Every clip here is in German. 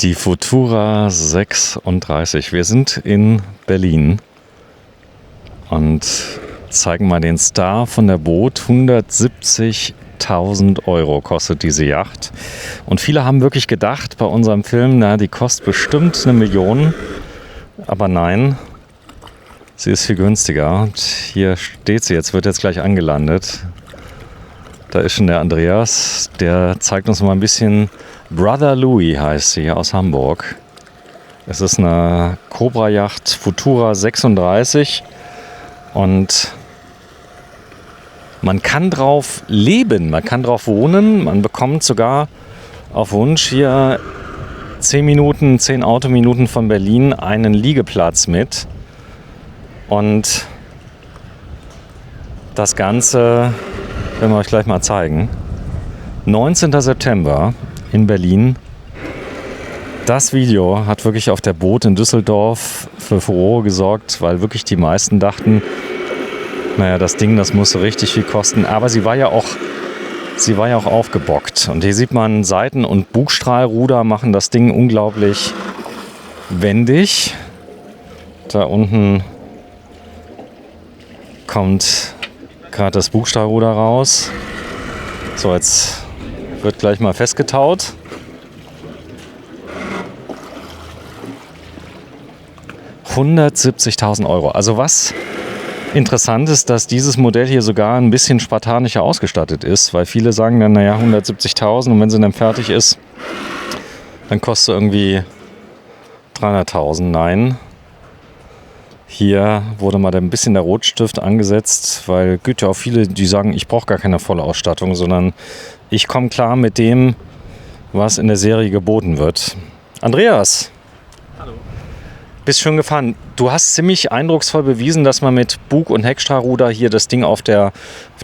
Die Futura 36. Wir sind in Berlin und zeigen mal den Star von der Boot. 170.000 Euro kostet diese Yacht. Und viele haben wirklich gedacht bei unserem Film, na, die kostet bestimmt 1 Million. Aber nein, sie ist viel günstiger. Und hier steht sie, wird jetzt gleich angelandet. Da ist schon der Andreas, der zeigt uns mal ein bisschen. Brother Louis heißt sie, aus Hamburg. Es ist eine Cobra-Yacht Futura 36 und man kann drauf leben, man kann drauf wohnen, man bekommt sogar auf Wunsch hier 10 Autominuten von Berlin einen Liegeplatz mit. Und das Ganze werden wir euch gleich mal zeigen. 19. September in Berlin. Das Video hat wirklich auf der Boot in Düsseldorf für Furore gesorgt, weil wirklich die meisten dachten, naja, das Ding, das muss so richtig viel kosten. Aber sie war ja auch aufgebockt. Und hier sieht man, Seiten- und Bugstrahlruder machen das Ding unglaublich wendig. Da unten kommt gerade das Bugstrahlruder raus. So, jetzt wird gleich mal festgetaut. €170.000. Also was interessant ist, dass dieses Modell hier sogar ein bisschen spartanischer ausgestattet ist, weil viele sagen dann, naja, 170.000 und wenn sie dann fertig ist, dann kostet sie irgendwie 300.000. Nein. Hier wurde mal ein bisschen der Rotstift angesetzt, weil es gibt ja auch viele, die sagen, ich brauche gar keine volle Ausstattung, sondern ich komme klar mit dem, was in der Serie geboten wird. Andreas. Hallo. Bist schön gefahren. Du hast ziemlich eindrucksvoll bewiesen, dass man mit Bug- und Heckstrahlruder hier das Ding auf der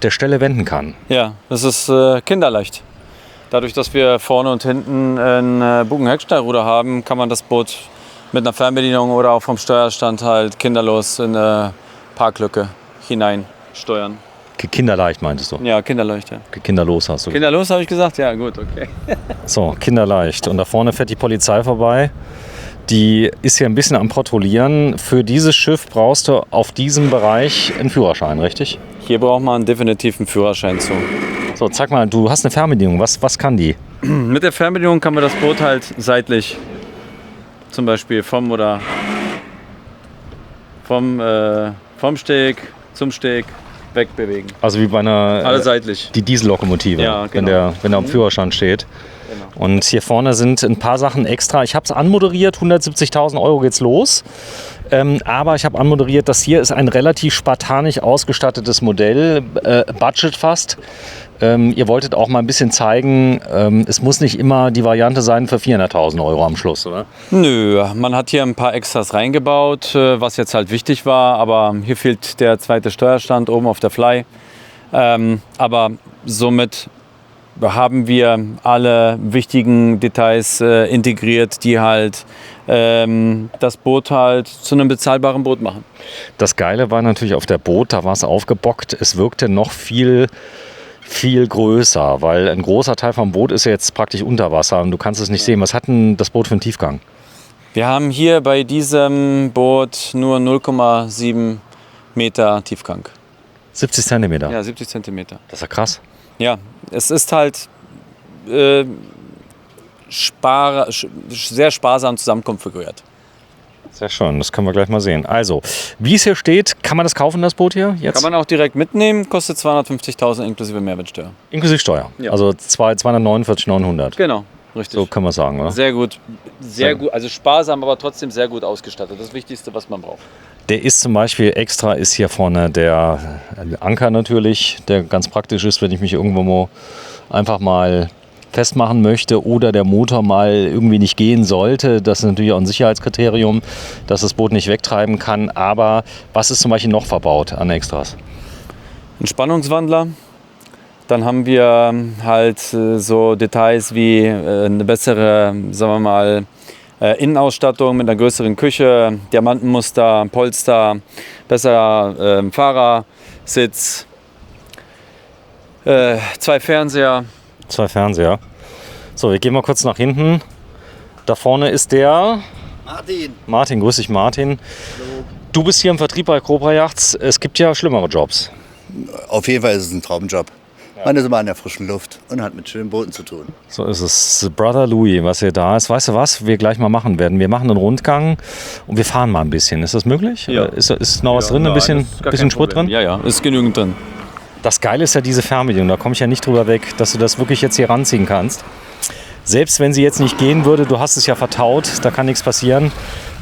Stelle wenden kann. Ja, das ist kinderleicht. Dadurch, dass wir vorne und hinten ein Bug- und Heckstrahlruder haben, kann man das Boot mit einer Fernbedienung oder auch vom Steuerstand halt kinderlos in eine Parklücke hineinsteuern. Kinderleicht meintest du? Ja, kinderleicht, ja. Kinderlos hast du. Kinderlos habe ich gesagt? Ja, gut, okay. So, kinderleicht. Und da vorne fährt die Polizei vorbei. Die ist hier ein bisschen am Patrouillieren. Für dieses Schiff brauchst du auf diesem Bereich einen Führerschein, richtig? Hier braucht man definitiv einen Führerschein zu. So, sag mal, du hast eine Fernbedienung. Was kann die? Mit der Fernbedienung kann man das Boot halt seitlich, zum Beispiel vom Steg zum Steg wegbewegen. Also wie bei einer Alle seitlich. Die Diesellokomotive, Ja, genau. wenn der am Führerschein steht. Genau. Und hier vorne sind ein paar Sachen extra. Ich habe es anmoderiert, 170.000 Euro geht's los. Aber ich habe anmoderiert, das hier ist ein relativ spartanisch ausgestattetes Modell, Budget fast. Ihr wolltet auch mal ein bisschen zeigen, es muss nicht immer die Variante sein für 400.000 Euro am Schluss, oder? Nö, man hat hier ein paar Extras reingebaut, was jetzt halt wichtig war. Aber hier fehlt der zweite Steuerstand oben auf der Fly. Aber somit haben wir alle wichtigen Details integriert, die halt das Boot halt zu einem bezahlbaren Boot machen. Das Geile war natürlich auf der Boot, da war es aufgebockt. Es wirkte noch viel größer, weil ein großer Teil vom Boot ist ja jetzt praktisch unter Wasser und du kannst es nicht sehen. Was hat denn das Boot für einen Tiefgang? Wir haben hier bei diesem Boot nur 0,7 Meter Tiefgang. 70 Zentimeter? Ja, 70 Zentimeter. Das ist ja krass. Ja, es ist halt sehr sparsam zusammenkonfiguriert. Sehr schön, das können wir gleich mal sehen. Also, wie es hier steht, kann man das kaufen, das Boot hier jetzt? Kann man auch direkt mitnehmen, kostet 250.000 inklusive Mehrwertsteuer. Inklusive Steuer, Ja. Also 249.900. Genau, richtig. So können wir sagen, oder? Sehr gut, gut, also sparsam, aber trotzdem sehr gut ausgestattet. Das Wichtigste, was man braucht. Der ist zum Beispiel extra, ist hier vorne der Anker natürlich, der ganz praktisch ist, wenn ich mich irgendwo einfach mal festmachen möchte oder der Motor mal irgendwie nicht gehen sollte. Das ist natürlich auch ein Sicherheitskriterium, dass das Boot nicht wegtreiben kann. Aber was ist zum Beispiel noch verbaut an Extras? Ein Spannungswandler. Dann haben wir halt so Details wie eine bessere, sagen wir mal, Innenausstattung mit einer größeren Küche, Diamantenmuster, Polster, besserer Fahrersitz, 2 Fernseher. So, wir gehen mal kurz nach hinten. Da vorne ist der Martin. Martin. Grüß dich, Martin. Hallo. Du bist hier im Vertrieb bei Cobra Yachts. Es gibt ja schlimmere Jobs. Auf jeden Fall ist es ein Traumjob. Man ist immer in der frischen Luft und hat mit schönen Booten zu tun. So ist es. Brother Louis, was hier da ist. Weißt du, was wir gleich mal machen werden? Wir machen einen Rundgang und wir fahren mal ein bisschen. Ist das möglich? Ja. Ist noch was drin? Ein bisschen Sprit drin? Ja, ist genügend drin. Das Geile ist ja diese Fernbedienung. Da komme ich ja nicht drüber weg, dass du das wirklich jetzt hier ranziehen kannst. Selbst wenn sie jetzt nicht gehen würde, du hast es ja vertaut, da kann nichts passieren.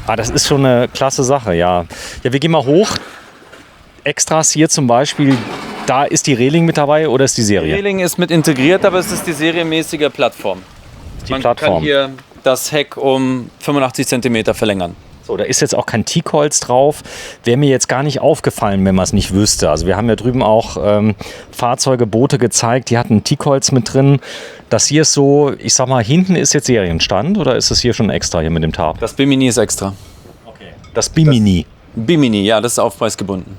Aber das ist schon eine klasse Sache, ja. Ja, wir gehen mal hoch. Extras hier zum Beispiel, da ist die Reling mit dabei oder ist die Die Serie? Reling ist mit integriert, aber es ist die serienmäßige Plattform. Man Plattform. kann hier das Heck um 85 cm verlängern. So, da ist jetzt auch kein Teakholz drauf. Wäre mir jetzt gar nicht aufgefallen, wenn man es nicht wüsste. Also wir haben ja drüben auch Fahrzeuge, Boote gezeigt, die hatten Teakholz mit drin. Das hier ist so, ich sag mal, hinten ist jetzt Serienstand oder ist es hier schon extra hier mit dem Tarp? Das Bimini ist extra. Okay. Das Bimini. Bimini, ja, das ist aufpreisgebunden.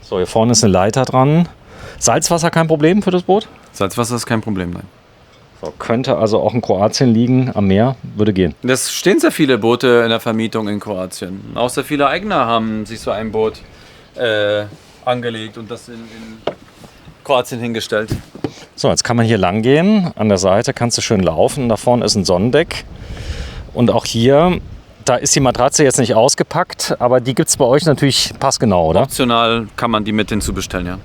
So, hier vorne ist eine Leiter dran. Salzwasser kein Problem für das Boot? Salzwasser ist kein Problem, nein. So, könnte also auch in Kroatien liegen, am Meer, würde gehen. Es stehen sehr viele Boote in der Vermietung in Kroatien. Auch sehr viele Eigner haben sich so ein Boot angelegt und das in Kroatien hingestellt. So, jetzt kann man hier lang gehen. An der Seite kannst du schön laufen. Da vorne ist ein Sonnendeck. Und auch hier, da ist die Matratze jetzt nicht ausgepackt, aber die gibt es bei euch natürlich passgenau, oder? Optional kann man die mit hinzubestellen, ja.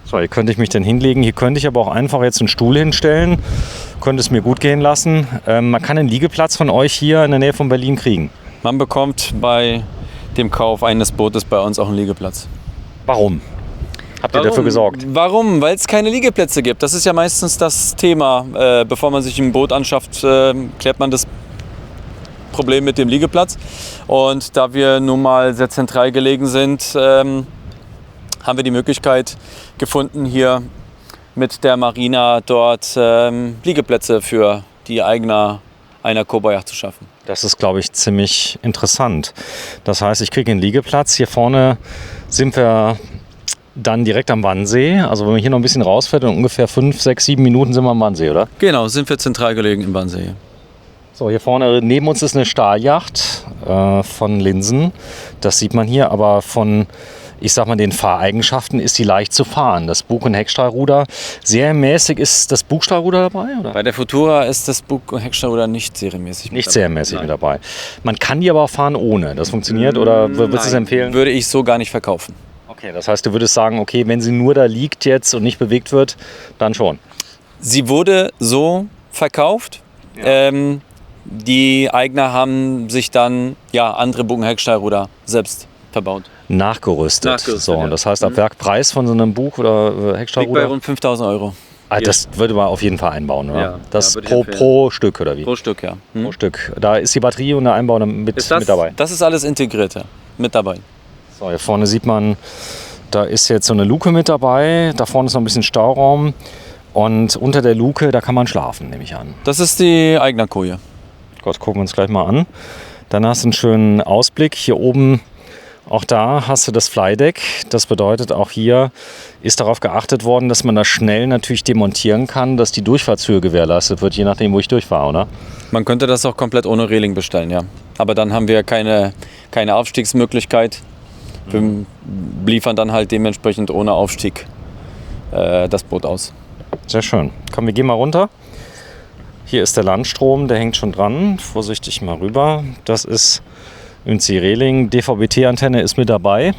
So, hier könnte ich mich dann hinlegen. Hier könnte ich aber auch einfach jetzt einen Stuhl hinstellen. Könnte es mir gut gehen lassen. Man kann einen Liegeplatz von euch hier in der Nähe von Berlin kriegen. Man bekommt bei dem Kauf eines Bootes bei uns auch einen Liegeplatz. Warum? Habt ihr dafür gesorgt? Warum? Weil es keine Liegeplätze gibt. Das ist ja meistens das Thema. Bevor man sich ein Boot anschafft, klärt man das Problem mit dem Liegeplatz. Und da wir nun mal sehr zentral gelegen sind, haben wir die Möglichkeit gefunden, hier mit der Marina dort Liegeplätze für die Eigner einer Cobra Yacht zu schaffen. Das ist, glaube ich, ziemlich interessant. Das heißt, ich kriege einen Liegeplatz. Hier vorne sind wir dann direkt am Wannsee. Also wenn man hier noch ein bisschen rausfährt, in ungefähr 5, 6, 7 Minuten sind wir am Wannsee, oder? Genau, sind wir zentral gelegen im Wannsee. So, hier vorne neben uns ist eine Stahljacht von Linsen. Das sieht man hier, aber von, ich sag mal, den Fahreigenschaften ist die leicht zu fahren. Das Bug- und Heckstrahlruder. Serienmäßig ist das Bugstrahlruder dabei, oder? Bei der Futura ist das Bug- und Heckstrahlruder nicht serienmäßig Nicht serienmäßig mit dabei. Man kann die aber auch fahren ohne. Das funktioniert oder würdest du es empfehlen? Würde ich so gar nicht verkaufen. Okay, das heißt, du würdest sagen, okay, wenn sie nur da liegt jetzt und nicht bewegt wird, dann schon. Sie wurde so verkauft. Ja. Die Eigner haben sich dann andere Bug- und Heckstrahlruder selbst verbaut. Nachgerüstet. So, ja. und das heißt, ab Werkpreis von so einem Bug- oder Liegt bei Heckstrahlruder? rund 5.000 Euro. Das würde man auf jeden Fall einbauen, oder? Ja, Das würde ich pro empfehlen. Stück, oder wie? Pro Stück, ja. Pro Stück. Da ist die Batterie und der Einbau mit dabei. Das ist alles integrierte mit dabei. So, hier vorne sieht man, da ist jetzt so eine Luke mit dabei. Da vorne ist noch ein bisschen Stauraum. Und unter der Luke, da kann man schlafen, nehme ich an. Das ist die Eignerkoje. Gott, gucken wir uns gleich mal an. Dann hast du einen schönen Ausblick. Hier oben, auch da hast du das Flydeck. Das bedeutet, auch hier ist darauf geachtet worden, dass man das schnell natürlich demontieren kann, dass die Durchfahrtshöhe gewährleistet wird, je nachdem, wo ich durchfahre, oder? Man könnte das auch komplett ohne Reling bestellen, ja. Aber dann haben wir keine Aufstiegsmöglichkeit. Wir liefern dann halt dementsprechend ohne Aufstieg das Boot aus. Sehr schön. Komm, wir gehen mal runter. Hier ist der Landstrom, der hängt schon dran. Vorsichtig mal rüber. Das ist Ünzi Reling. DVB-T-Antenne ist mit dabei.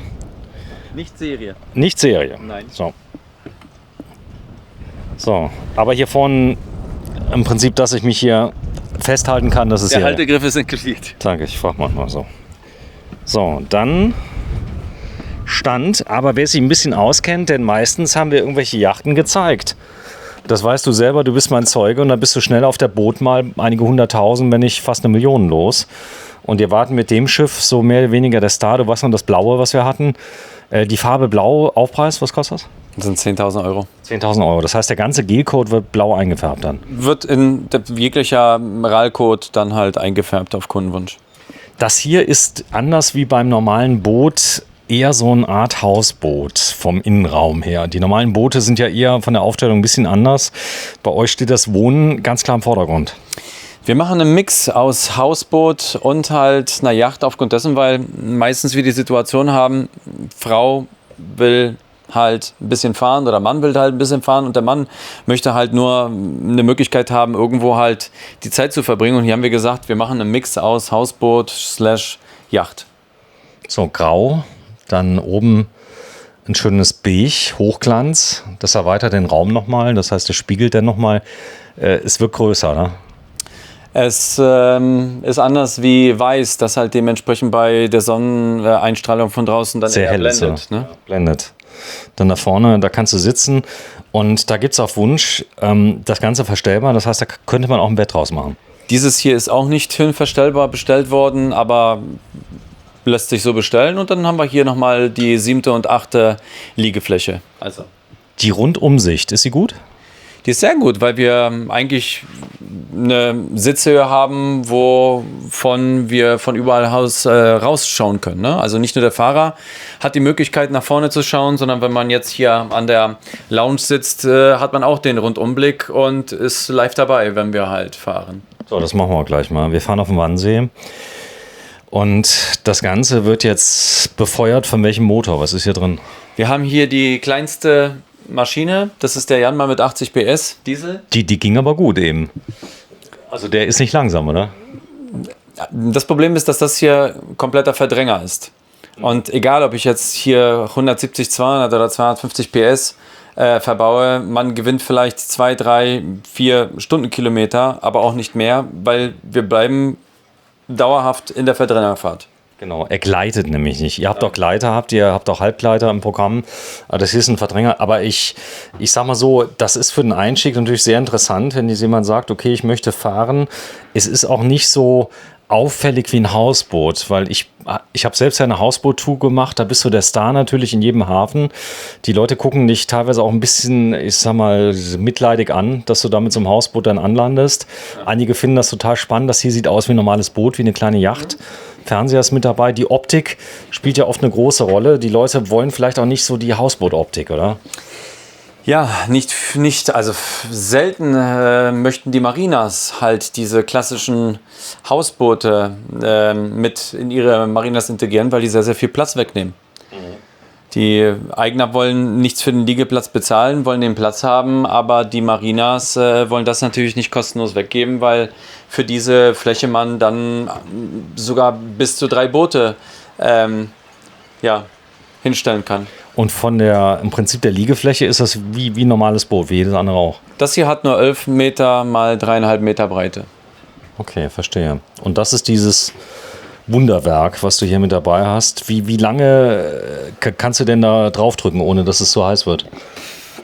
Nicht Serie. Nicht Serie. Nein. So, aber hier vorne im Prinzip, dass ich mich hier festhalten kann, das ist Der Serie. Haltegriff ist inkludiert. Danke, ich frage mal so. So, dann Stand, aber wer sich ein bisschen auskennt, denn meistens haben wir irgendwelche Yachten gezeigt. Das weißt du selber, du bist mein Zeuge und dann bist du schnell auf der Boot mal einige 100.000, wenn nicht fast 1 Million los. Und wir warten mit dem Schiff so mehr oder weniger der Star. Du weißt noch das Blaue, was wir hatten. Die Farbe Blau, Aufpreis, was kostet das? Das sind 10.000 Euro. 10.000 Euro. Das heißt, der ganze Gelcode wird blau eingefärbt dann. Wird in jeglicher RAL-Code dann halt eingefärbt auf Kundenwunsch. Das hier ist anders wie beim normalen Boot eher so eine Art Hausboot vom Innenraum her. Die normalen Boote sind ja eher von der Aufstellung ein bisschen anders. Bei euch steht das Wohnen ganz klar im Vordergrund. Wir machen einen Mix aus Hausboot und halt einer Yacht aufgrund dessen, weil meistens wir die Situation haben, Frau will halt ein bisschen fahren oder Mann will halt ein bisschen fahren und der Mann möchte halt nur eine Möglichkeit haben, irgendwo halt die Zeit zu verbringen. Und hier haben wir gesagt, wir machen einen Mix aus Hausboot / Yacht. So, grau, dann oben ein schönes Beige, Hochglanz. Das erweitert den Raum nochmal, das heißt, es spiegelt dann nochmal. Es wird größer, ne? Es ist anders wie weiß, das halt dementsprechend bei der Sonneneinstrahlung von draußen dann sehr eher hell ist, blendet. ja. Ne? Blendet. Dann da vorne, da kannst du sitzen und da gibt es auf Wunsch das Ganze verstellbar. Das heißt, da könnte man auch ein Bett draus machen. Dieses hier ist auch nicht höhenverstellbar bestellt worden, aber lässt sich so bestellen. Und dann haben wir hier nochmal die 7. und 8. Liegefläche. Also. Die Rundumsicht, ist sie gut? Die ist sehr gut, weil wir eigentlich eine Sitzhöhe haben, wovon wir von überall rausschauen können. Ne? Also nicht nur der Fahrer hat die Möglichkeit, nach vorne zu schauen, sondern wenn man jetzt hier an der Lounge sitzt, hat man auch den Rundumblick und ist live dabei, wenn wir halt fahren. So, das machen wir gleich mal. Wir fahren auf den Wannsee und das Ganze wird jetzt befeuert von welchem Motor? Was ist hier drin? Wir haben hier die kleinste Maschine, das ist der Yanmar mit 80 PS Diesel. Die ging aber gut eben. Also der ist nicht langsam, oder? Das Problem ist, dass das hier kompletter Verdränger ist. Und egal, ob ich jetzt hier 170, 200 oder 250 PS verbaue, man gewinnt vielleicht 2, 3, 4 Stundenkilometer, aber auch nicht mehr, weil wir bleiben dauerhaft in der Verdrängerfahrt. Genau, er gleitet nämlich nicht. Ihr habt auch Gleiter, ihr habt auch Halbgleiter im Programm. Das hier ist ein Verdränger. Aber ich sag mal so, das ist für den Einstieg natürlich sehr interessant, wenn jemand sagt, okay, ich möchte fahren. Es ist auch nicht so auffällig wie ein Hausboot, weil ich habe selbst ja eine Hausboot-Tour gemacht, da bist du der Star natürlich in jedem Hafen. Die Leute gucken dich teilweise auch ein bisschen, ich sag mal, mitleidig an, dass du da mit so einem Hausboot dann anlandest. Einige finden das total spannend, das hier sieht aus wie ein normales Boot, wie eine kleine Yacht. Fernseher ist mit dabei, die Optik spielt ja oft eine große Rolle. Die Leute wollen vielleicht auch nicht so die Hausboot-Optik, oder? Ja, nicht, also selten möchten die Marinas halt diese klassischen Hausboote mit in ihre Marinas integrieren, weil die sehr, sehr viel Platz wegnehmen. Die Eigner wollen nichts für den Liegeplatz bezahlen, wollen den Platz haben, aber die Marinas wollen das natürlich nicht kostenlos weggeben, weil für diese Fläche man dann sogar bis zu 3 Boote hinstellen kann. Und im Prinzip der Liegefläche ist das wie ein normales Boot, wie jedes andere auch? Das hier hat nur 11 Meter mal 3,5 Meter Breite. Okay, verstehe. Und das ist dieses Wunderwerk, was du hier mit dabei hast. Wie lange kannst du denn da draufdrücken, ohne dass es so heiß wird?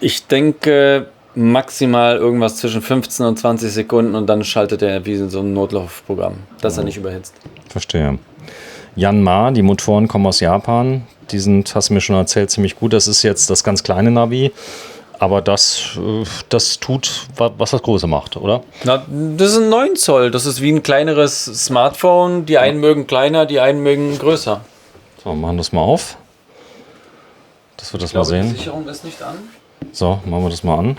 Ich denke maximal irgendwas zwischen 15 und 20 Sekunden und dann schaltet er wie so ein Notlaufprogramm, dass er nicht überhitzt. Verstehe. Yanmar, die Motoren kommen aus Japan. Die sind, hast du mir schon erzählt, ziemlich gut. Das ist jetzt das ganz kleine Navi. Aber das tut, was das Große macht, oder? Na, das ist ein 9 Zoll. Das ist wie ein kleineres Smartphone. Die einen mögen kleiner, die einen mögen größer. So, machen das mal auf. Dass wir das mal sehen. Die Sicherung ist nicht an. So, machen wir das mal an.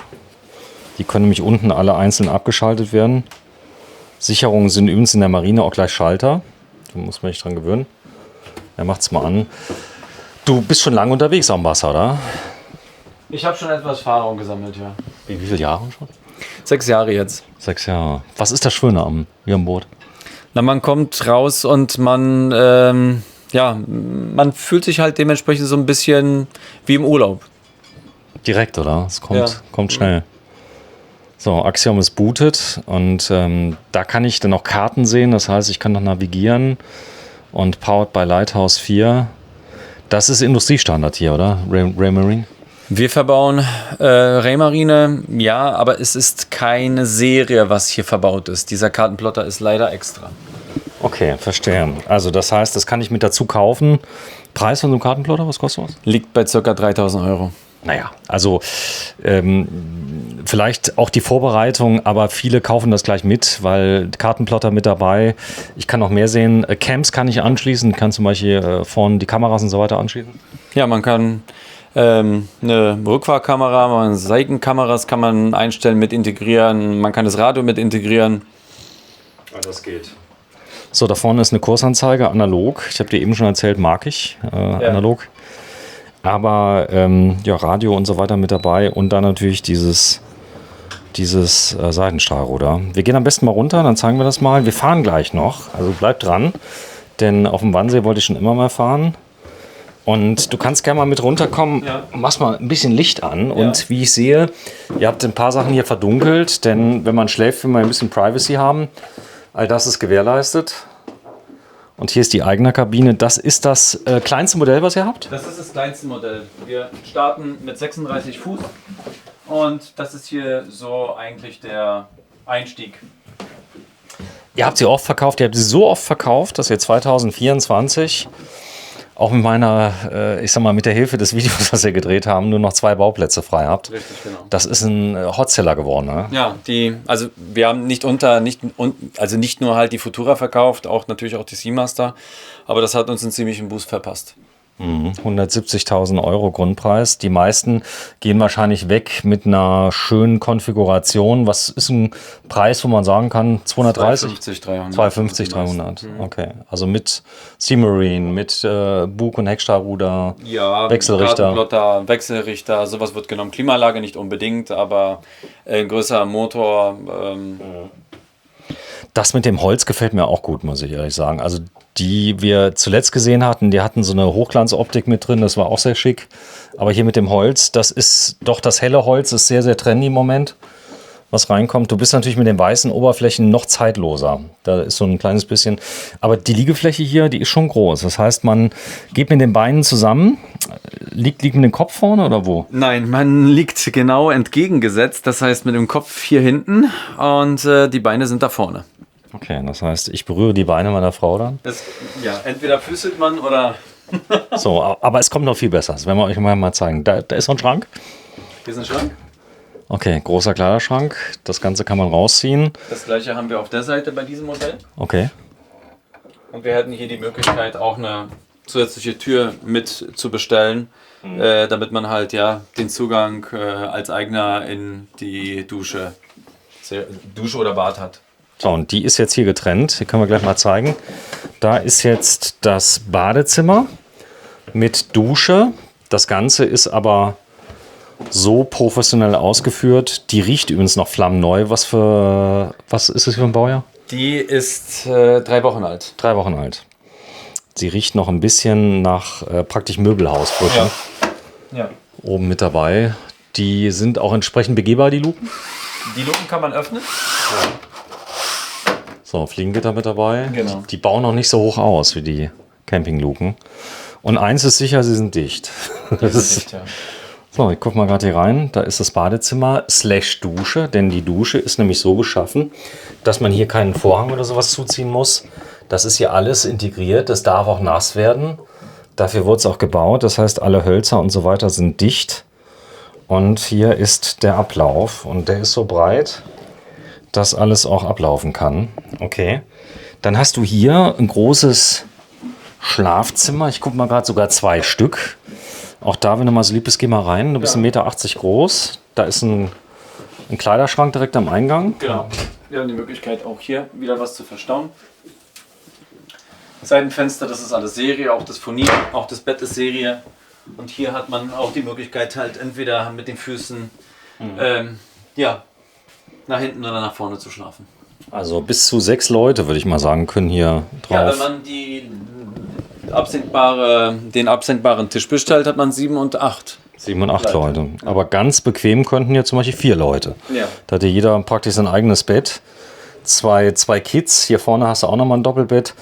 Die können nämlich unten alle einzeln abgeschaltet werden. Sicherungen sind übrigens in der Marine auch gleich Schalter. Da muss man sich dran gewöhnen. Er macht's mal an. Du bist schon lange unterwegs am Wasser, oder? Ich habe schon etwas Erfahrung gesammelt, ja. Wie viele Jahre schon? 6 Jahre jetzt. 6 Jahre. Was ist das Schöne am Boot? Na, man kommt raus und man fühlt sich halt dementsprechend so ein bisschen wie im Urlaub. Direkt, oder? Es kommt schnell. So, Axiom ist bootet und da kann ich dann auch Karten sehen. Das heißt, ich kann noch navigieren und Powered by Lighthouse 4. Das ist Industriestandard hier, oder? Raymarine? Wir verbauen Raymarine, ja, aber es ist keine Serie, was hier verbaut ist. Dieser Kartenplotter ist leider extra. Okay, verstehe. Also das heißt, das kann ich mit dazu kaufen. Preis von so einem Kartenplotter, was kostet was? Liegt bei ca. 3.000 Euro. Naja, also vielleicht auch die Vorbereitung, aber viele kaufen das gleich mit, weil Kartenplotter mit dabei. Ich kann noch mehr sehen. Cams kann ich anschließen, kann zum Beispiel vorne die Kameras und so weiter anschließen. Ja, man kann eine Rückfahrkamera, Seitenkameras kann man einstellen, mit integrieren. Man kann das Radio mit integrieren. Das geht. So, da vorne ist eine Kursanzeige, analog. Ich habe dir eben schon erzählt, mag ich, analog. Aber Radio und so weiter mit dabei und dann natürlich dieses Seitenstrahlruder. Wir gehen am besten mal runter, dann zeigen wir das mal. Wir fahren gleich noch, also bleib dran, denn auf dem Wannsee wollte ich schon immer mal fahren. Und du kannst gerne mal mit runterkommen, machst mal ein bisschen Licht an. Und wie ich sehe, ihr habt ein paar Sachen hier verdunkelt, denn wenn man schläft, will man ein bisschen Privacy haben. All das ist gewährleistet. Und hier ist die Eignerkabine. Das ist das kleinste Modell, was ihr habt? Das ist das kleinste Modell. Wir starten mit 36 Fuß und das ist hier so eigentlich der Einstieg. Ihr habt sie oft verkauft. Ihr habt sie so oft verkauft, dass ihr 2024 auch mit meiner, mit der Hilfe des Videos, was wir gedreht haben, nur noch 2 Bauplätze frei habt. Richtig, genau. Das ist ein Hotseller geworden, ne? Ja, wir haben nicht nur halt die Futura verkauft, auch natürlich auch die Seamaster, aber das hat uns einen ziemlichen Boost verpasst. 170.000 € Grundpreis. Die meisten gehen wahrscheinlich weg mit einer schönen Konfiguration. Was ist ein Preis, wo man sagen kann, 230? 250, 300. Okay, also mit Seamarine, mit Bug- und Heckstrahlruder, Wechselrichter. Plotter, Wechselrichter, sowas wird genommen. Klimaanlage nicht unbedingt, aber ein größerer Motor. Das mit dem Holz gefällt mir auch gut, muss ich ehrlich sagen. Also die wir zuletzt gesehen hatten, die hatten so eine Hochglanzoptik mit drin, das war auch sehr schick. Aber hier mit dem Holz, das ist doch das helle Holz, ist sehr, sehr trendy im Moment, was reinkommt. Du bist natürlich mit den weißen Oberflächen noch zeitloser. Da ist so ein kleines bisschen, aber die Liegefläche hier, die ist schon groß. Das heißt, man geht mit den Beinen zusammen, liegt mit dem Kopf vorne oder wo? Nein, man liegt genau entgegengesetzt, das heißt mit dem Kopf hier hinten und die Beine sind da vorne. Okay, das heißt, ich berühre die Beine meiner Frau dann? Entweder füßelt man oder... So, aber es kommt noch viel besser. Das werden wir euch mal zeigen. Da ist noch ein Schrank. Hier ist ein Schrank. Okay, großer Kleiderschrank. Das Ganze kann man rausziehen. Das gleiche haben wir auf der Seite bei diesem Modell. Okay. Und wir hätten hier die Möglichkeit, auch eine zusätzliche Tür mit zu bestellen, damit man halt den Zugang als Eigner in die Dusche oder Bad hat. So, und die ist jetzt hier getrennt. Hier können wir gleich mal zeigen. Da ist jetzt das Badezimmer mit Dusche. Das Ganze ist aber so professionell ausgeführt. Die riecht übrigens noch flammneu. Was ist das für ein Baujahr? Die ist 3 Wochen alt. 3 Wochen alt. Sie riecht noch ein bisschen nach praktisch Möbelhausfrische. Ja. Oben mit dabei. Die sind auch entsprechend begehbar, die Luken? Die Luken kann man öffnen. Ja. So, Fliegengitter mit dabei. Genau. Die bauen noch nicht so hoch aus wie die Campingluken. Und eins ist sicher, sie sind dicht. So, ich gucke mal gerade hier rein. Da ist das Badezimmer / Dusche, denn die Dusche ist nämlich so geschaffen, dass man hier keinen Vorhang oder sowas zuziehen muss. Das ist hier alles integriert. Das darf auch nass werden. Dafür wurde es auch gebaut. Das heißt, alle Hölzer und so weiter sind dicht. Und hier ist der Ablauf. Und der ist so breit, dass alles auch ablaufen kann. Okay. Dann hast du hier ein großes Schlafzimmer. Ich gucke mal gerade, sogar 2 Stück. Auch da, wenn du mal so lieb bist, geh mal rein. Du bist 1,80 Meter groß. Da ist ein Kleiderschrank direkt am Eingang. Genau. Wir haben die Möglichkeit, auch hier wieder was zu verstauen. Seitenfenster, das ist alles Serie. Auch das Furnier, auch das Bett ist Serie. Und hier hat man auch die Möglichkeit, halt entweder mit den Füßen nach hinten oder nach vorne zu schlafen. Also bis zu 6 Leute, würde ich mal sagen, können hier drauf. Ja, wenn man den absenkbaren Tisch bestellt, hat man 7 und 8. 7 und 8 Leute. Aber ganz bequem könnten hier zum Beispiel 4 Leute. Ja. Da hat jeder praktisch sein eigenes Bett. Zwei Kids. Hier vorne hast du auch nochmal ein Doppelbett.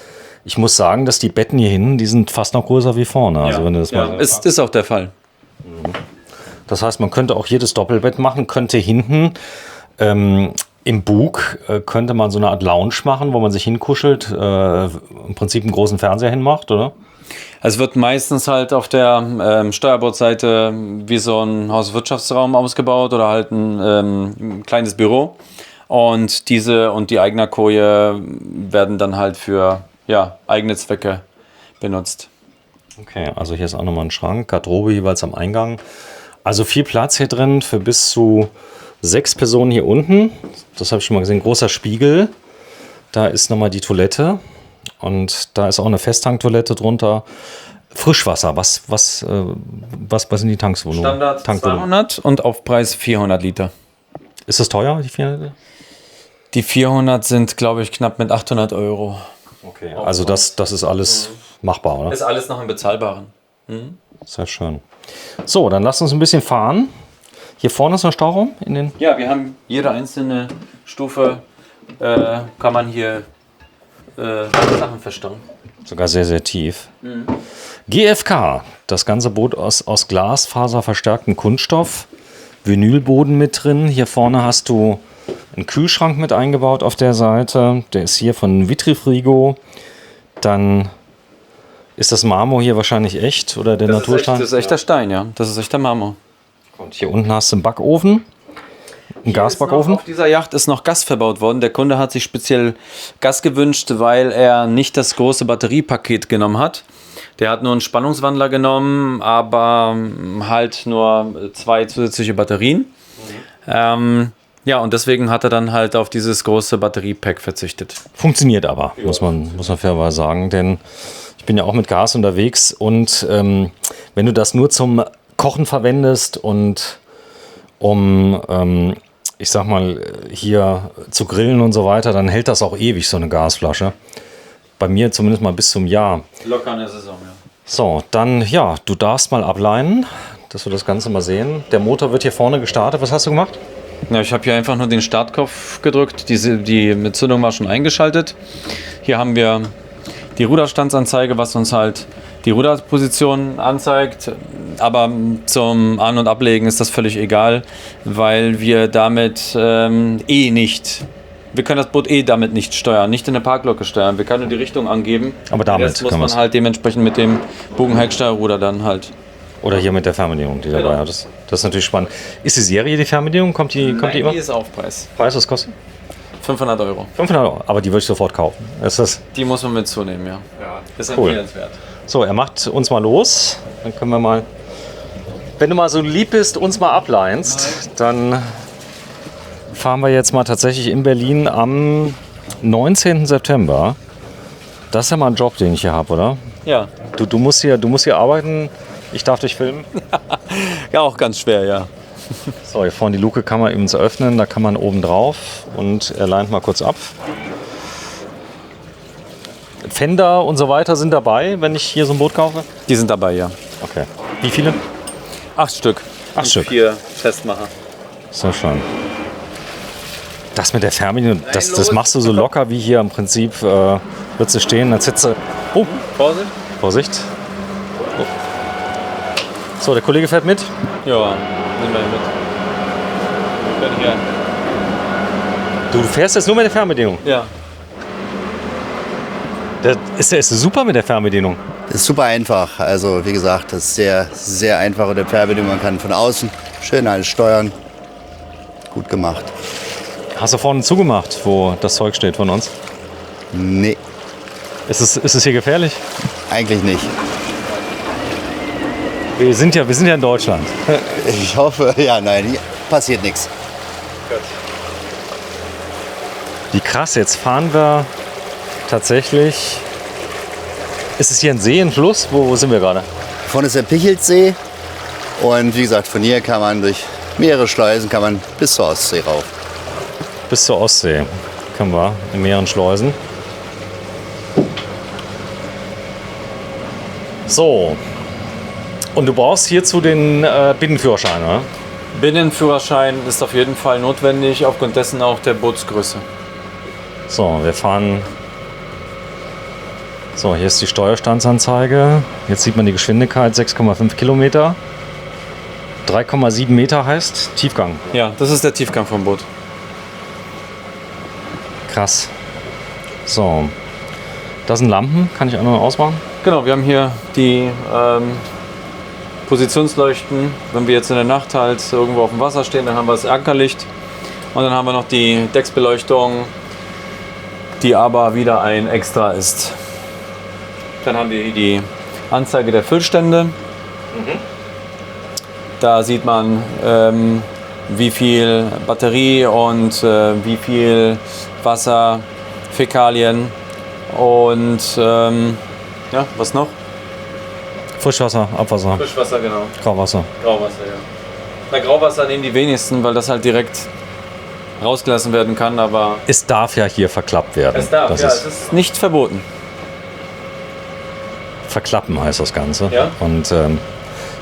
Ich muss sagen, dass die Betten hier hinten, die sind fast noch größer wie vorne. Also wenn du das mal ist auch der Fall. Das heißt, man könnte auch jedes Doppelbett machen, könnte hinten im Bug könnte man so eine Art Lounge machen, wo man sich hinkuschelt, im Prinzip einen großen Fernseher hinmacht, oder? Es wird meistens halt auf der Steuerbordseite wie so ein Hauswirtschaftsraum ausgebaut oder halt ein kleines Büro. Und die Eignerkoje werden dann halt für eigene Zwecke benutzt. Okay, also hier ist auch nochmal ein Schrank, Garderobe jeweils am Eingang. Also viel Platz hier drin für bis zu 6 Personen hier unten. Das habe ich schon mal gesehen. Großer Spiegel. Da ist nochmal die Toilette und da ist auch eine Festtanktoilette drunter. Frischwasser, was sind die Tanksvolumen? Standard 200 und Aufpreis 400 Liter. Ist das teuer, die 400? Die 400 sind, glaube ich, knapp mit 800 Euro. Okay, also das ist alles machbar, oder? Ist alles noch im Bezahlbaren. Sehr schön. So, dann lasst uns ein bisschen fahren. Hier vorne ist ein Stauraum in den. Ja, wir haben jede einzelne Stufe, kann man hier Sachen verstauen. Sogar sehr, sehr tief. GFK, das ganze Boot aus glasfaserverstärktem Kunststoff. Vinylboden mit drin. Hier vorne hast du einen Kühlschrank mit eingebaut auf der Seite. Der ist hier von Vitrifrigo. Dann ist das Marmor hier wahrscheinlich echt oder der Naturstein? Das ist echter Stein, ja. Das ist echter Marmor. Und hier unten hast du einen Backofen. Ein Gasbackofen. Auf dieser Yacht ist noch Gas verbaut worden. Der Kunde hat sich speziell Gas gewünscht, weil er nicht das große Batteriepaket genommen hat. Der hat nur einen Spannungswandler genommen, aber halt nur 2 zusätzliche Batterien. Ja, und deswegen hat er dann halt auf dieses große Batteriepack verzichtet. Funktioniert aber, muss man fairerweise sagen, denn ich bin ja auch mit Gas unterwegs und wenn du das nur zum Kochen verwendest und um, ich sag mal, hier zu grillen und so weiter, dann hält das auch ewig, so eine Gasflasche. Bei mir zumindest mal bis zum Jahr. Locker in der Saison, ja. So, dann, ja, du darfst mal ableinen, dass wir das Ganze mal sehen. Der Motor wird hier vorne gestartet. Was hast du gemacht? Ja, ich habe hier einfach nur den Startkopf gedrückt. Die Zündung war schon eingeschaltet. Hier haben wir die Ruderstandsanzeige, was uns halt die Ruderposition anzeigt. Aber zum An- und Ablegen ist das völlig egal, weil wir damit nicht... Wir können das Boot damit nicht steuern, nicht in der Parklocke steuern. Wir können nur die Richtung angeben. Aber damit das muss man halt dementsprechend mit dem Bogenhecksteuerruder dann halt. Oder hier mit der Fernbedienung, die dabei hat. Das ist natürlich spannend. Ist die Serie, die Fernbedienung? Kommt die immer? Die ist Aufpreis. Preis, was kostet? 500 Euro. 500 Euro, aber die würde ich sofort kaufen. Ist das Die muss man mit zunehmen, ja. Ist cool. empfehlenswert. So, er macht uns mal los. Dann können wir mal, wenn du mal so lieb bist, uns mal ableinst, dann fahren wir jetzt mal tatsächlich in Berlin am 19. September. Das ist ja mal ein Job, den ich hier habe, oder? Ja. Du musst hier arbeiten. Ich darf dich filmen. Ja, auch ganz schwer, ja. So, hier vorne die Luke kann man eben so öffnen. Da kann man oben drauf und er leint mal kurz ab. Fender und so weiter sind dabei, wenn ich hier so ein Boot kaufe? Die sind dabei, ja. Okay. Wie viele? 8 Stück. 8 Stück. 4 Festmacher. Sehr schön. Das mit der Fernbedienung, das machst du so locker wie hier im Prinzip. Würdest du stehen, dann sitzt du. Oh, Vorsicht. Vorsicht. Oh. So, der Kollege fährt mit. Ja, nehmen wir mit. Wir können hier. Du fährst jetzt nur mit der Fernbedienung. Ja. Der ist super mit der Fernbedienung. Das ist super einfach. Also wie gesagt, das ist sehr, sehr einfach mit der Fernbedienung. Man kann von außen schön alles steuern. Gut gemacht. Hast du vorne zugemacht, wo das Zeug steht von uns? Nee, Ist es hier gefährlich? eigentlich nicht. Wir sind ja in Deutschland. Ich hoffe, ja, nein, hier passiert nichts. Wie krass, jetzt fahren wir tatsächlich. Ist es hier ein See, ein Fluss? Wo sind wir gerade? Vorne ist der Pichelsee und wie gesagt, von hier kann man durch mehrere Schleusen kann man bis zur Ostsee rauf. Bis zur Ostsee können wir in mehreren Schleusen. So. Und du brauchst hierzu den Binnenführerschein, oder? Binnenführerschein ist auf jeden Fall notwendig, aufgrund dessen auch der Bootsgröße. So, wir fahren. So, hier ist die Steuerstandsanzeige. Jetzt sieht man die Geschwindigkeit, 6,5 Kilometer. 3,7 Meter heißt Tiefgang. Ja, das ist der Tiefgang vom Boot. Krass. So. Das sind Lampen, kann ich auch noch ausmachen? Genau, wir haben hier die Positionsleuchten. Wenn wir jetzt in der Nacht halt irgendwo auf dem Wasser stehen, dann haben wir das Ankerlicht. Und dann haben wir noch die Decksbeleuchtung, die aber wieder ein Extra ist. Dann haben wir hier die Anzeige der Füllstände. Da sieht man, wie viel Batterie und wie viel Wasser Fäkalien und ja, was noch? Frischwasser, Abwasser, Frischwasser, genau. Grauwasser. Grauwasser, ja. Na, Grauwasser nehmen die wenigsten, weil das halt direkt rausgelassen werden kann, aber Es darf ja hier verklappt werden. Das ist es ist nicht verboten. Verklappen heißt das Ganze. Ja. Und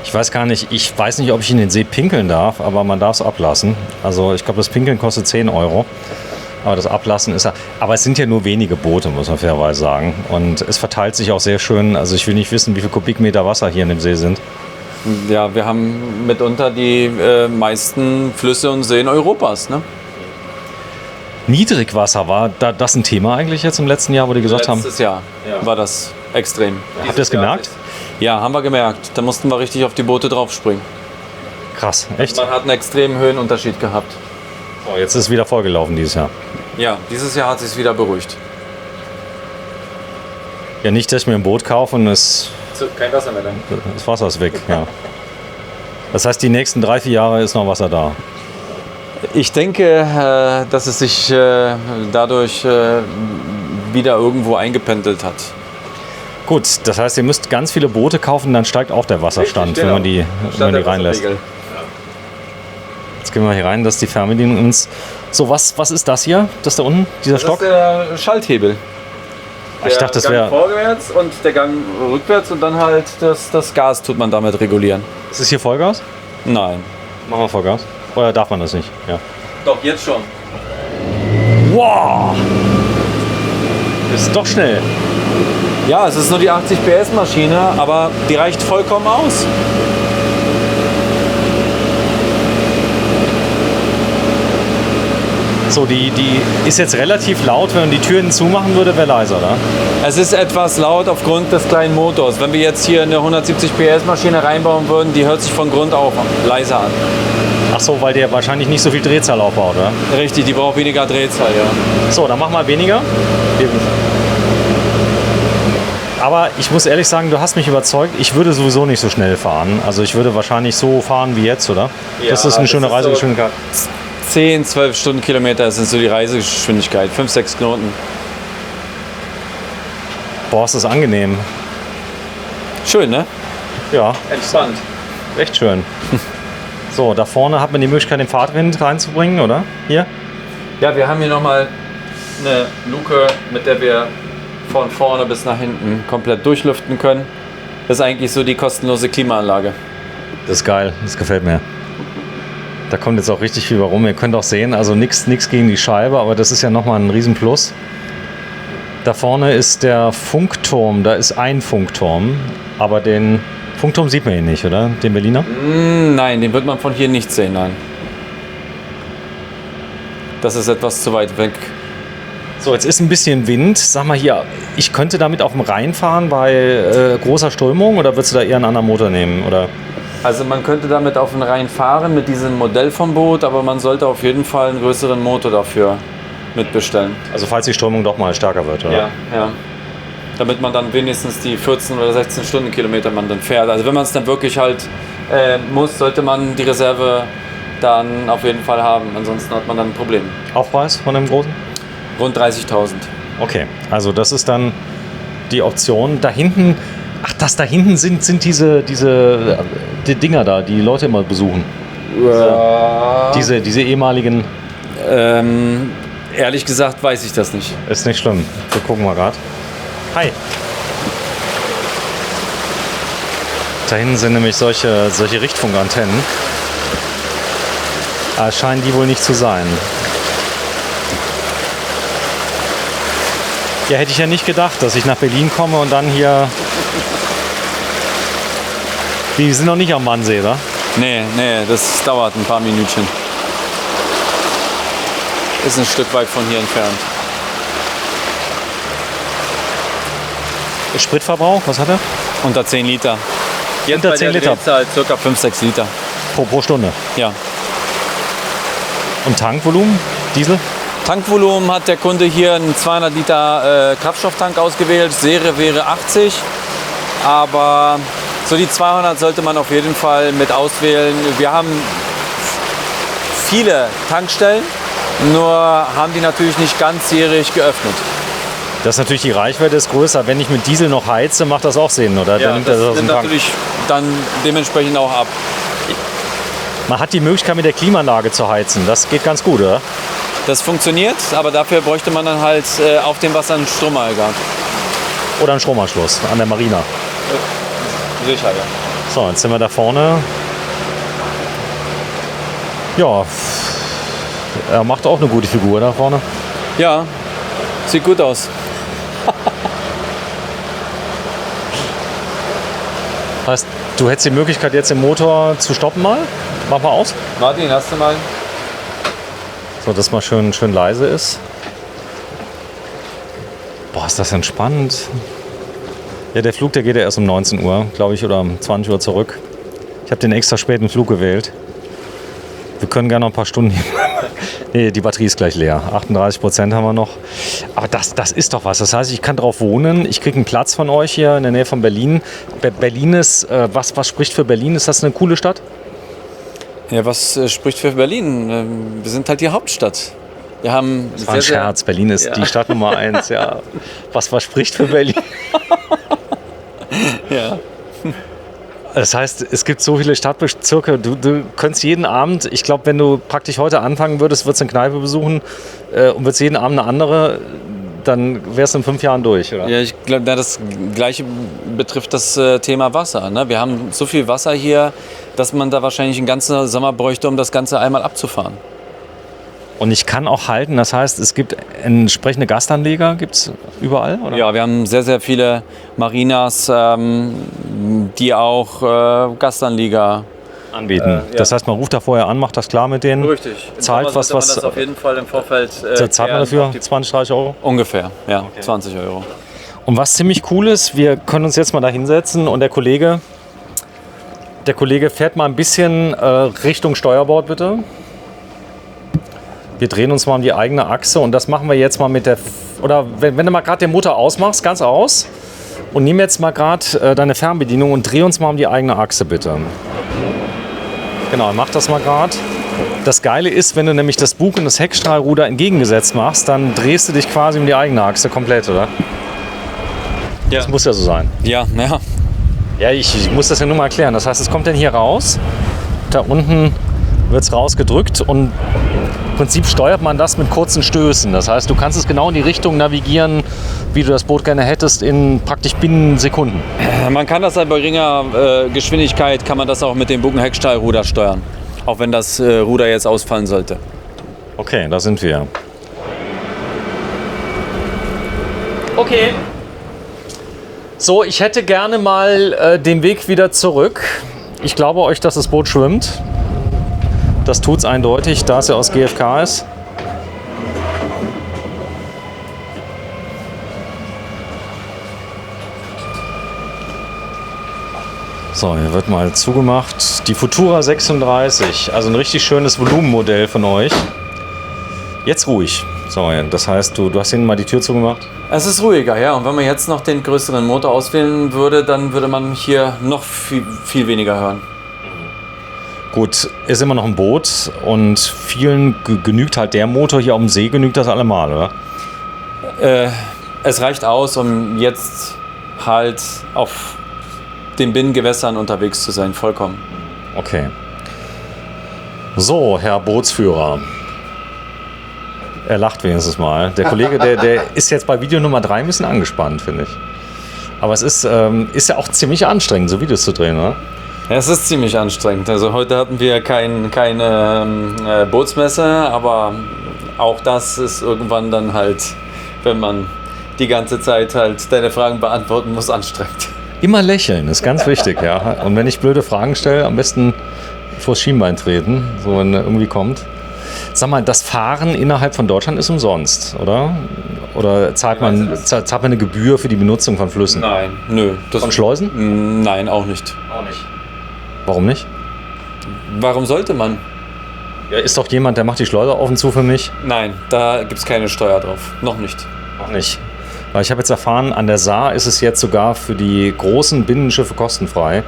ich weiß nicht, ob ich in den See pinkeln darf, aber man darf es ablassen. Also ich glaube, das Pinkeln kostet 10 Euro. Aber das Ablassen ist ja. Aber es sind ja nur wenige Boote, muss man fairerweise sagen. Und es verteilt sich auch sehr schön. Also ich will nicht wissen, wie viele Kubikmeter Wasser hier in dem See sind. Ja, wir haben mitunter die meisten Flüsse und Seen Europas. Ne? Niedrigwasser war das ein Thema eigentlich jetzt im letzten Jahr, wo die gesagt haben. Letztes Jahr war das extrem. Habt ihr es gemerkt? Ja, haben wir gemerkt. Da mussten wir richtig auf die Boote draufspringen. Krass, echt? Man hat einen extremen Höhenunterschied gehabt. So, jetzt ist es wieder vollgelaufen dieses Jahr. Ja, dieses Jahr hat es sich wieder beruhigt. Ja, nicht, dass ich mir ein Boot kaufe und das Kein Wasser mehr dann. Wasser ist weg. Ja. Das heißt, die nächsten 3-4 Jahre ist noch Wasser da. Ich denke, dass es sich dadurch wieder irgendwo eingependelt hat. Gut, das heißt, ihr müsst ganz viele Boote kaufen, dann steigt auch der Wasserstand, Richtig, wenn man die reinlässt. Jetzt gehen wir hier rein, das ist die Fernbedienung uns. So, was ist das hier? Das da unten, dieser Stock? Das ist der Schalthebel. Ich dachte, das Gang wäre. vorwärts und der Gang rückwärts und dann halt das Gas tut man damit regulieren. Ist es hier Vollgas? Nein. Machen wir Vollgas. Oder darf man das nicht? Ja. Doch, jetzt schon. Wow! Ist doch schnell. Ja, es ist nur die 80 PS Maschine, aber die reicht vollkommen aus. So, die ist jetzt relativ laut. Wenn man die Türen zumachen würde, wäre leiser, oder? Es ist etwas laut aufgrund des kleinen Motors. Wenn wir jetzt hier eine 170 PS Maschine reinbauen würden, die hört sich von Grund auf leiser an. Ach so, weil der wahrscheinlich nicht so viel Drehzahl aufbaut, oder? Richtig, die braucht weniger Drehzahl, ja. So, dann mach mal weniger. Aber ich muss ehrlich sagen, du hast mich überzeugt. Ich würde sowieso nicht so schnell fahren. Also ich würde wahrscheinlich so fahren wie jetzt, oder? Ja, das ist eine das schöne ist Reisegeschwindigkeit. 10, 12 Stundenkilometer sind so die Reisegeschwindigkeit. 5, 6 Knoten. Boah, ist das angenehm. Schön, ne? Ja, Entspannt. echt schön. So, da vorne hat man die Möglichkeit, den Fahrtwind reinzubringen, oder? Hier? Ja, wir haben hier nochmal eine Luke, mit der wir von vorne bis nach hinten komplett durchlüften können. Das ist eigentlich so die kostenlose Klimaanlage. Das ist geil, das gefällt mir. Da kommt jetzt auch richtig viel rum. Ihr könnt auch sehen, also nichts gegen die Scheibe, aber das ist ja nochmal ein Riesenplus. Da vorne ist der Funkturm, da ist ein Funkturm, aber den Funkturm sieht man hier nicht, oder? Den Berliner? Nein, den wird man von hier nicht sehen, nein. Das ist etwas zu weit weg. So, jetzt ist ein bisschen Wind. Sag mal hier, ich könnte damit auf dem Rhein fahren bei großer Strömung oder würdest du da eher einen anderen Motor nehmen? Oder? Also man könnte damit auf den Rhein fahren mit diesem Modell vom Boot, aber man sollte auf jeden Fall einen größeren Motor dafür mitbestellen. Also falls die Strömung doch mal stärker wird, oder? Ja. Damit man dann wenigstens die 14 oder 16 Stundenkilometer man dann fährt. Also wenn man es dann wirklich halt muss, sollte man die Reserve dann auf jeden Fall haben. Ansonsten hat man dann ein Problem. Aufpreis von dem großen? Rund 30.000. Okay, also das ist dann die Option. Da hinten, das da hinten sind diese die Dinger da, die Leute immer besuchen. Diese ehemaligen. Ehrlich gesagt weiß ich das nicht. Ist nicht schlimm. Wir gucken mal gerade. Hi. Da hinten sind nämlich solche Richtfunkantennen. Aber scheinen die wohl nicht zu sein. Ja, hätte ich ja nicht gedacht, dass ich nach Berlin komme und dann hier... Die sind noch nicht am Wannsee, oder? Nee, das dauert ein paar Minütchen. Ist ein Stück weit von hier entfernt. Spritverbrauch, was hat er? Unter 10 Liter. Jetzt Unter bei 10 der Liter? Drehzahl circa 5, 6 Liter. Pro Stunde. Ja. Und Tankvolumen? Diesel? Tankvolumen hat der Kunde hier einen 200 Liter Kraftstofftank ausgewählt. Serie wäre 80. Aber so die 200 sollte man auf jeden Fall mit auswählen. Wir haben viele Tankstellen, nur haben die natürlich nicht ganzjährig geöffnet. Das ist natürlich, die Reichweite ist größer. Wenn ich mit Diesel noch heize, macht das auch Sinn, oder? Ja, Dann nimmt das aus dem nimmt Tank. natürlich dann dementsprechend auch ab. Man hat die Möglichkeit, mit der Klimaanlage zu heizen. Das geht ganz gut, oder? Das funktioniert, aber dafür bräuchte man dann halt auf dem Wasser einen Stromaggregat. Oder einen Stromanschluss an der Marina. Sicher, ja. So, jetzt sind wir da vorne. Ja, er macht auch eine gute Figur da vorne. Ja, sieht gut aus. Heißt, du hättest die Möglichkeit, jetzt den Motor zu stoppen mal? Mach mal aus. Martin, hast du mal? So, dass mal schön leise ist. Boah, ist das entspannt. Ja, der Flug, der geht ja erst um 19 Uhr, glaube ich, oder um 20 Uhr zurück. Ich habe den extra späten Flug gewählt. Wir können gerne noch ein paar Stunden hier bleiben. Nee, die Batterie ist gleich leer. 38% haben wir noch. Aber das ist doch was. Das heißt, ich kann drauf wohnen. Ich kriege einen Platz von euch hier in der Nähe von Berlin. Berlin ist, was spricht für Berlin? Ist das eine coole Stadt? Ja, was spricht für Berlin? Wir sind halt die Hauptstadt. Wir haben Das war ein Scherz. Berlin ist die Stadt Nummer 1. Ja. Was spricht für Berlin? Ja. Das heißt, es gibt so viele Stadtbezirke, du könntest jeden Abend, ich glaube, wenn du praktisch heute anfangen würdest, würdest du eine Kneipe besuchen und würdest jeden Abend eine andere, dann wärst du in 5 Jahren durch, oder? Ja, ich glaube, das Gleiche betrifft das Thema Wasser. Ne? Wir haben so viel Wasser hier, dass man da wahrscheinlich einen ganzen Sommer bräuchte, um das Ganze einmal abzufahren. Und ich kann auch halten, das heißt, es gibt entsprechende Gastanleger, gibt es überall, oder? Ja, wir haben sehr, sehr viele Marinas, die auch Gastanlieger Anbieten. Ja. Das heißt, man ruft da vorher an, macht das klar mit denen. Richtig. Zahlt was das auf jeden Fall im Vorfeld. Zahlt man dafür 20, 30 Euro? Ungefähr, ja, 20 Euro. Und was ziemlich cool ist, wir können uns jetzt mal da hinsetzen und der Kollege fährt mal ein bisschen Richtung Steuerbord, bitte. Wir drehen uns mal um die eigene Achse und das machen wir jetzt mal mit der... Oder wenn du mal gerade den Motor ausmachst, ganz aus, und nimm jetzt mal gerade deine Fernbedienung und dreh uns mal um die eigene Achse, bitte. Genau, mach das mal gerade. Das Geile ist, wenn du nämlich das Bug und das Heckstrahlruder entgegengesetzt machst, dann drehst du dich quasi um die eigene Achse komplett, oder? Ja. Das muss ja so sein. Ja, ja. Ja, ich muss das ja nur mal erklären. Das heißt, es kommt dann hier raus, da unten wird es rausgedrückt und im Prinzip steuert man das mit kurzen Stößen. Das heißt, du kannst es genau in die Richtung navigieren, wie du das Boot gerne hättest, in praktisch binnen Sekunden. Man kann das halt bei geringer Geschwindigkeit, kann man das auch mit dem Bogenheckstrahlruder steuern. Auch wenn das Ruder jetzt ausfallen sollte. Okay, da sind wir. Okay. So, ich hätte gerne mal den Weg wieder zurück. Ich glaube euch, dass das Boot schwimmt. Das tut es eindeutig, da es ja aus GFK ist. So, hier wird mal zugemacht. Die Futura 36, also ein richtig schönes Volumenmodell von euch. Jetzt ruhig. So, das heißt, du hast hinten mal die Tür zugemacht. Es ist ruhiger, ja. Und wenn man jetzt noch den größeren Motor auswählen würde, dann würde man hier noch viel weniger hören. Gut, ist immer noch ein Boot und vielen genügt halt der Motor hier auf dem See, genügt das allemal, oder? Es reicht aus, um jetzt halt auf den Binnengewässern unterwegs zu sein, vollkommen. Okay. So, Herr Bootsführer. Er lacht wenigstens mal. Der Kollege, der ist jetzt bei Video Nummer 3 ein bisschen angespannt, finde ich. Aber es ist ja auch ziemlich anstrengend, so Videos zu drehen, oder? Ja, es ist ziemlich anstrengend. Also heute hatten wir keine Bootsmesse, aber auch das ist irgendwann dann halt, wenn man die ganze Zeit halt deine Fragen beantworten muss, anstrengend. Immer lächeln, ist ganz wichtig, ja. Und wenn ich blöde Fragen stelle, am besten vors Schienbein treten, so wenn er irgendwie kommt. Sag mal, das Fahren innerhalb von Deutschland ist umsonst, oder? Oder zahlt man eine Gebühr für die Benutzung von Flüssen? Nein, nö. Von Schleusen? Nein, auch nicht. Auch nicht. Warum nicht? Warum sollte man? Ja, ist doch jemand, der macht die Schleuse auf und zu für mich? Nein, da gibt es keine Steuer drauf. Noch nicht. Noch nicht. Weil ich habe jetzt erfahren, an der Saar ist es jetzt sogar für die großen Binnenschiffe kostenfrei.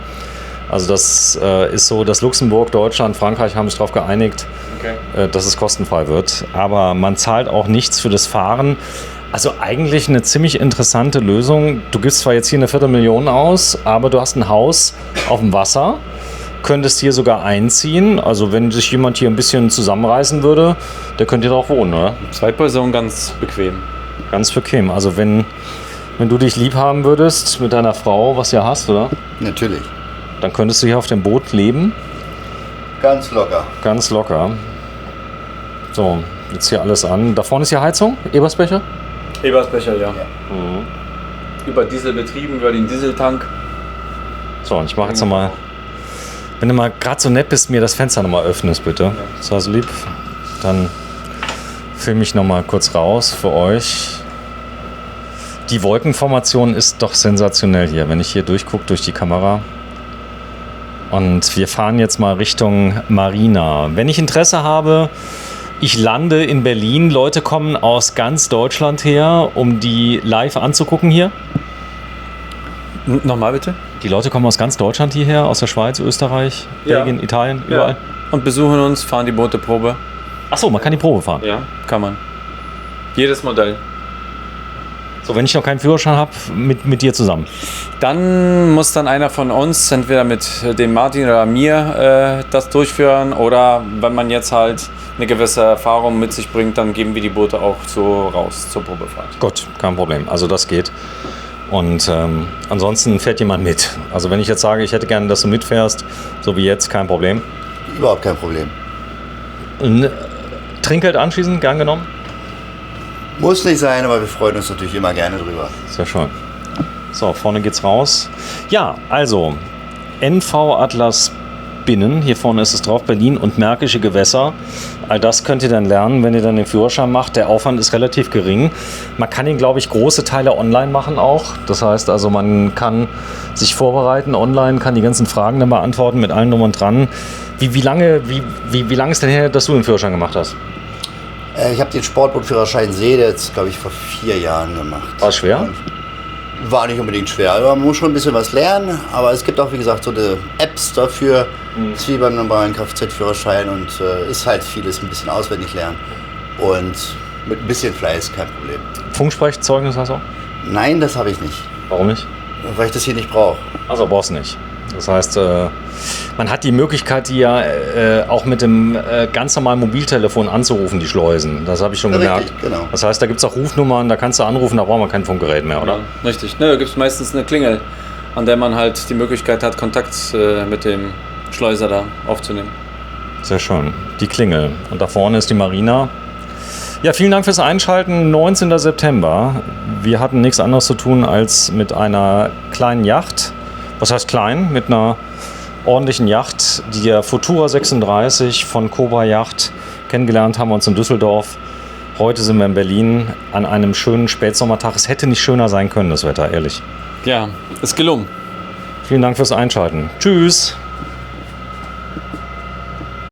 Also das ist so, dass Luxemburg, Deutschland, Frankreich haben sich darauf geeinigt, dass es kostenfrei wird. Aber man zahlt auch nichts für das Fahren. Also eigentlich eine ziemlich interessante Lösung. Du gibst zwar jetzt hier eine 250.000 aus, aber du hast ein Haus auf dem Wasser, könntest hier sogar einziehen. Also wenn sich jemand hier ein bisschen zusammenreißen würde, der könnte hier auch wohnen, oder? 2 Personen ganz bequem. Ganz bequem. Also wenn du dich lieb haben würdest mit deiner Frau, was du ja hast, oder? Natürlich. Dann könntest du hier auf dem Boot leben. Ganz locker. Ganz locker. So, jetzt hier alles an. Da vorne ist hier Heizung, Ebersbecher. Ebersbecher, ja. Über Diesel betrieben, über den Dieseltank. So, und ich mache jetzt nochmal, wenn du mal gerade so nett bist, mir das Fenster nochmal öffnest, bitte. Ja. Das war so lieb. Dann filme ich nochmal kurz raus für euch. Die Wolkenformation ist doch sensationell hier, wenn ich hier durchgucke durch die Kamera. Und wir fahren jetzt mal Richtung Marina. Wenn ich Interesse habe, ich lande in Berlin. Leute kommen aus ganz Deutschland her, um die live anzugucken hier. Nochmal bitte? Die Leute kommen aus ganz Deutschland hierher, aus der Schweiz, Österreich, Ja. Belgien, Italien, überall. Und besuchen uns, fahren die Boote Probe. Achso, man kann die Probe fahren. Ja, kann man. Jedes Modell. So, wenn ich noch keinen Führerschein habe, mit dir zusammen. Dann muss dann einer von uns, entweder mit dem Martin oder mir, das durchführen. Oder wenn man jetzt halt eine gewisse Erfahrung mit sich bringt, dann geben wir die Boote auch so raus zur Probefahrt. Gut, kein Problem. Also das geht. Und ansonsten fährt jemand mit. Also wenn ich jetzt sage, ich hätte gerne, dass du mitfährst, so wie jetzt, kein Problem. Überhaupt kein Problem. Trinkgeld anschließend, gern genommen? Muss nicht sein, aber wir freuen uns natürlich immer gerne drüber. Sehr schön. So, vorne geht's raus. Ja, also NV Atlas Binnen, hier vorne ist es drauf, Berlin und Märkische Gewässer. All das könnt ihr dann lernen, wenn ihr dann den Führerschein macht. Der Aufwand ist relativ gering. Man kann ihn, glaube ich, große Teile online machen auch. Das heißt also, man kann sich vorbereiten online, kann die ganzen Fragen dann beantworten mit allem drum und dran. Wie lange ist denn her, dass du den Führerschein gemacht hast? Ich habe den Sportbootführerschein See jetzt, glaube ich, vor 4 Jahren gemacht. War es schwer? War nicht unbedingt schwer. Also man muss schon ein bisschen was lernen, aber es gibt auch, wie gesagt, so eine Apps dafür, ist wie beim normalen Kfz-Führerschein und ist halt vieles ein bisschen auswendig lernen. Und mit ein bisschen Fleiß kein Problem. Funksprechzeugnis hast du auch? Nein, das habe ich nicht, Warum nicht? weil ich das hier nicht brauche. Also brauchst du nicht. Das heißt, man hat die Möglichkeit, die ja auch mit dem ganz normalen Mobiltelefon anzurufen, die Schleusen. Das habe ich schon Ja, gemerkt. richtig, genau. Das heißt, da gibt es auch Rufnummern, da kannst du anrufen, da braucht man kein Funkgerät mehr, oder? Ja, richtig. Ne, da gibt es meistens eine Klingel, an der man halt die Möglichkeit hat, Kontakt mit dem Schleuser da aufzunehmen. Sehr schön. Die Klingel. Und da vorne ist die Marina. Ja, vielen Dank fürs Einschalten. 19. September. Wir hatten nichts anderes zu tun, als mit einer kleinen Yacht. Was heißt klein? Mit einer ordentlichen Yacht, die der Futura 36 von Cobra Yacht kennengelernt haben wir uns in Düsseldorf. Heute sind wir in Berlin an einem schönen Spätsommertag. Es hätte nicht schöner sein können, das Wetter, ehrlich. Ja, ist gelungen. Vielen Dank fürs Einschalten. Tschüss.